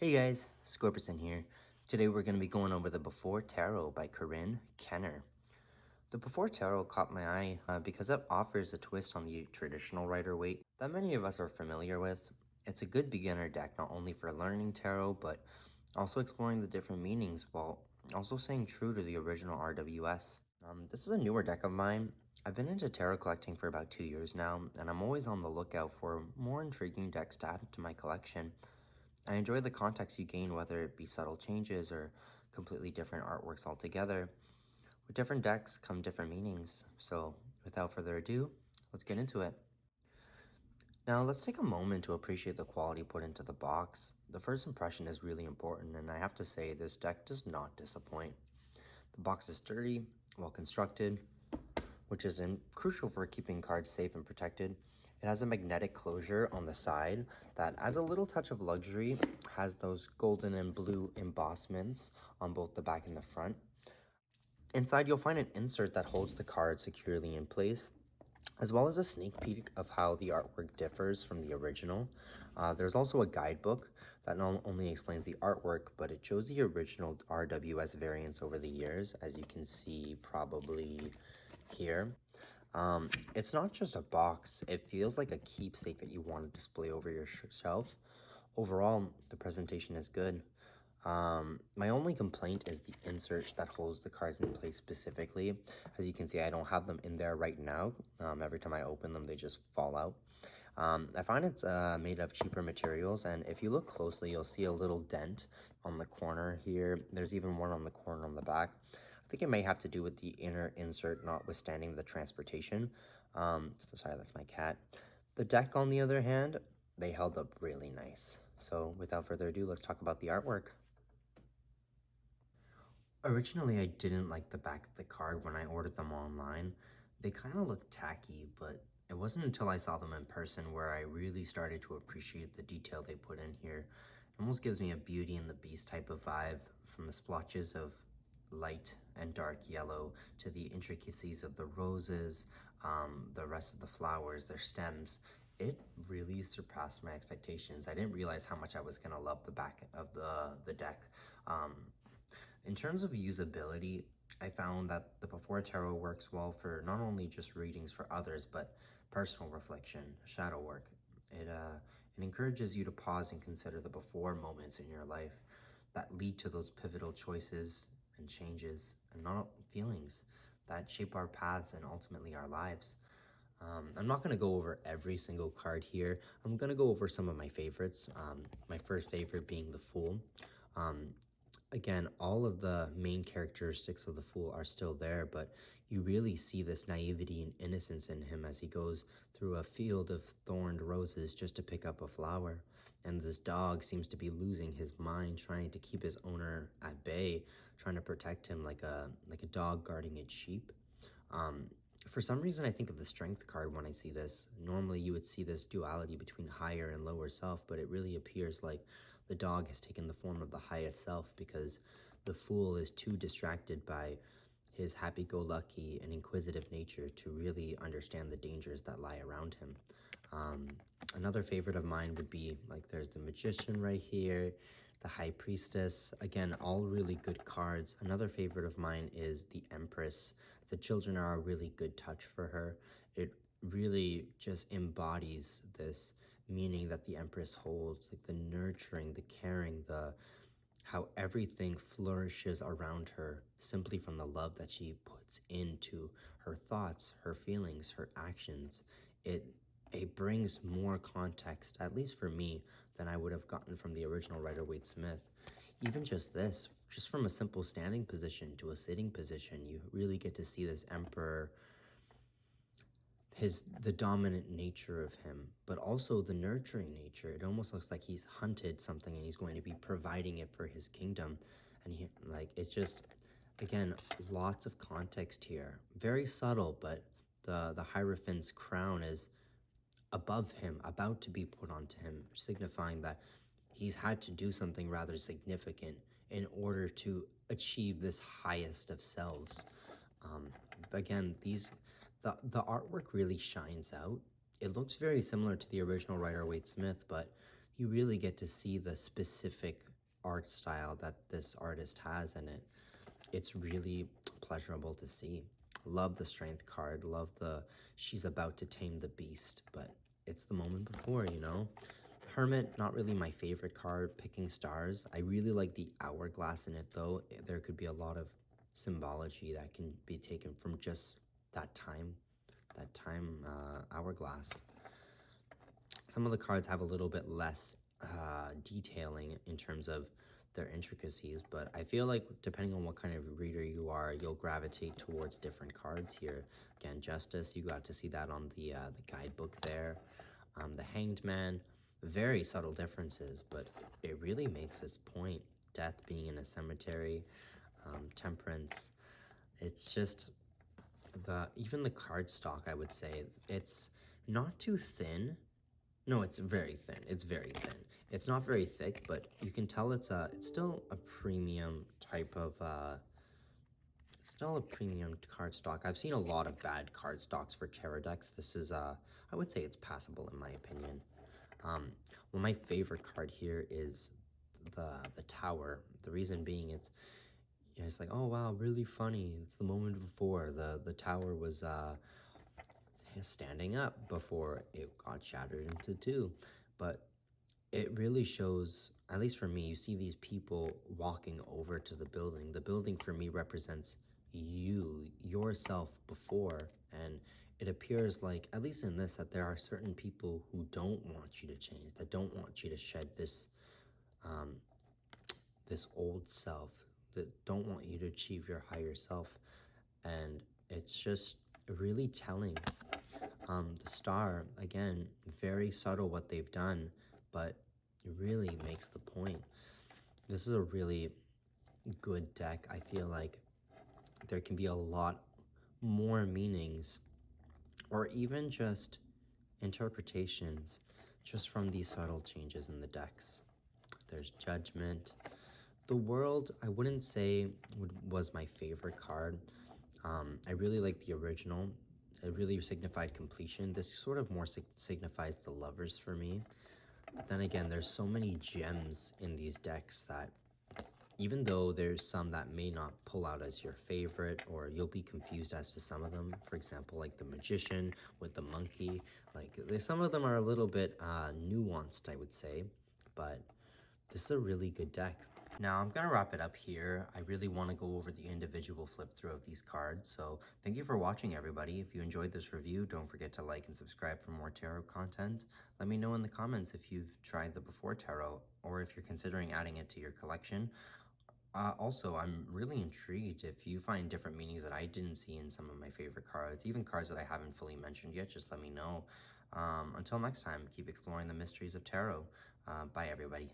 Hey guys, Scorpison here. Today we're going to be going over the Before Tarot by Corrine Kenner. The Before Tarot caught my eye because it offers a twist on the traditional Rider-Waite that many of us are familiar with. It's a good beginner deck not only for learning tarot, but also exploring the different meanings while also staying true to the original RWS. This is a newer deck of mine. I've been into tarot collecting for about 2 years now, and I'm always on the lookout for more intriguing decks to add to my collection. I enjoy the context you gain, whether it be subtle changes or completely different artworks altogether. With different decks come different meanings, so without further ado, let's get into it. Now, let's take a moment to appreciate the quality put into the box. The first impression is really important, and I have to say this deck does not disappoint. The box is sturdy, well constructed, which is crucial for keeping cards safe and protected. It has a magnetic closure on the side that adds a little touch of luxury, has those golden and blue embossments on both the back and the front. Inside, you'll find an insert that holds the card securely in place, as well as a sneak peek of how the artwork differs from the original. There's also a guidebook that not only explains the artwork, but it shows the original RWS variants over the years, as you can see probably here. It's not just a box, it feels like a keepsake that you want to display over your shelf. Overall, the presentation is good. My only complaint is the insert that holds the cards in place specifically. As you can see, I don't have them in there right now. Every time I open them, they just fall out. I find it's made of cheaper materials, and if you look closely, you'll see a little dent on the corner here. There's even one on the corner on the back. I think it may have to do with the inner insert not withstanding the transportation. Sorry, that's my cat. The deck, on the other hand, they held up really nice. So without further ado, let's talk about the artwork. Originally, I didn't like the back of the card when I ordered them online. They kind of looked tacky, but it wasn't until I saw them in person where I really started to appreciate the detail they put in here. It almost gives me a Beauty and the Beast type of vibe, from the splotches of light and dark yellow to the intricacies of the roses, the rest of the flowers, their stems. It really surpassed my expectations. I didn't realize how much I was gonna love the back of the deck. In terms of usability, I found that the Before Tarot works well for not only just readings for others, but personal reflection, shadow work. It encourages you to pause and consider the before moments in your life that lead to those pivotal choices and changes and not feelings that shape our paths and ultimately our lives. I'm not going to go over every single card here. I'm going to go over some of my favorites. My first favorite being the Fool. Um, Again, all of the main characteristics of the Fool are still there, but you really see this naivety and innocence in him as he goes through a field of thorned roses just to pick up a flower. And this dog seems to be losing his mind, trying to keep his owner at bay, trying to protect him like a dog guarding its sheep. For some reason, I think of the Strength card when I see this. Normally, you would see this duality between higher and lower self, but it really appears like the dog has taken the form of the highest self because the Fool is too distracted by his happy-go-lucky and inquisitive nature to really understand the dangers that lie around him. Another favorite of mine would be, like, there's the Magician right here, the High Priestess. Again, all really good cards. Another favorite of mine is the Empress. The children are a really good touch for her. It really just embodies this meaning that the Empress holds, like the nurturing, the caring, the how everything flourishes around her simply from the love that she puts into her thoughts, her feelings, her actions. It brings more context, at least for me, than I would have gotten from the original writer Waite Smith. Even just this, just from a simple standing position to a sitting position, you really get to see this emperor, the dominant nature of him, but also the nurturing nature. It almost looks like he's hunted something and he's going to be providing it for his kingdom. And he, like, it's just, again, lots of context here. Very subtle, but the Hierophant's crown is above him, about to be put onto him, signifying that he's had to do something rather significant in order to achieve this highest of selves. Again, the artwork really shines out. It looks very similar to the original writer Waite Smith, but you really get to see the specific art style that this artist has in it. It's really pleasurable to see. Love the strength card, love the she's about to tame the beast, but it's the moment before, you know? Hermit, not really my favorite card, picking stars. I really like the hourglass in it though. There could be a lot of symbology that can be taken from just that time hourglass. Some of the cards have a little bit less detailing in terms of their intricacies, but I feel like depending on what kind of reader you are, you'll gravitate towards different cards here. Again, Justice, you got to see that on the guidebook there. The Hanged Man, very subtle differences, but it really makes its point. Death being in a cemetery, Temperance. It's just even the card stock, I would say, it's not too thin. No, it's very thin. It's very thin. It's not very thick, but you can tell it's still a premium type of still a premium card stock. I've seen a lot of bad card stocks for tarot decks. This is I would say it's passable in my opinion. Well, my favorite card here is the Tower. The reason being it's like, oh wow, really funny. It's the moment before the tower was standing up before it got shattered into two. But it really shows, at least for me, you see these people walking over to the building. The building for me represents yourself before, and it appears like, at least in this, that there are certain people who don't want you to change, that don't want you to shed this old self, that don't want you to achieve your higher self. And it's just really telling. The Star, again, very subtle what they've done, but it really makes the point. This is a really good deck. I feel like there can be a lot more meanings or even just interpretations just from these subtle changes in the decks. There's Judgment. The World, I wouldn't say was my favorite card. I really like the original. It really signified completion. This sort of more signifies the Lovers for me. But then again, there's so many gems in these decks that even though there's some that may not pull out as your favorite, or you'll be confused as to some of them, for example, like the Magician with the monkey, like some of them are a little bit nuanced, I would say, but this is a really good deck. Now I'm gonna wrap it up here. I really want to go over the individual flip through of these cards, so thank you for watching, everybody. If you enjoyed this review, don't forget to like and subscribe for more tarot content. Let me know in the comments if you've tried the Before Tarot, or if you're considering adding it to your collection. Also, I'm really intrigued if you find different meanings that I didn't see in some of my favorite cards, even cards that I haven't fully mentioned yet. Just let me know. Until next time, keep exploring the mysteries of tarot. Bye, everybody.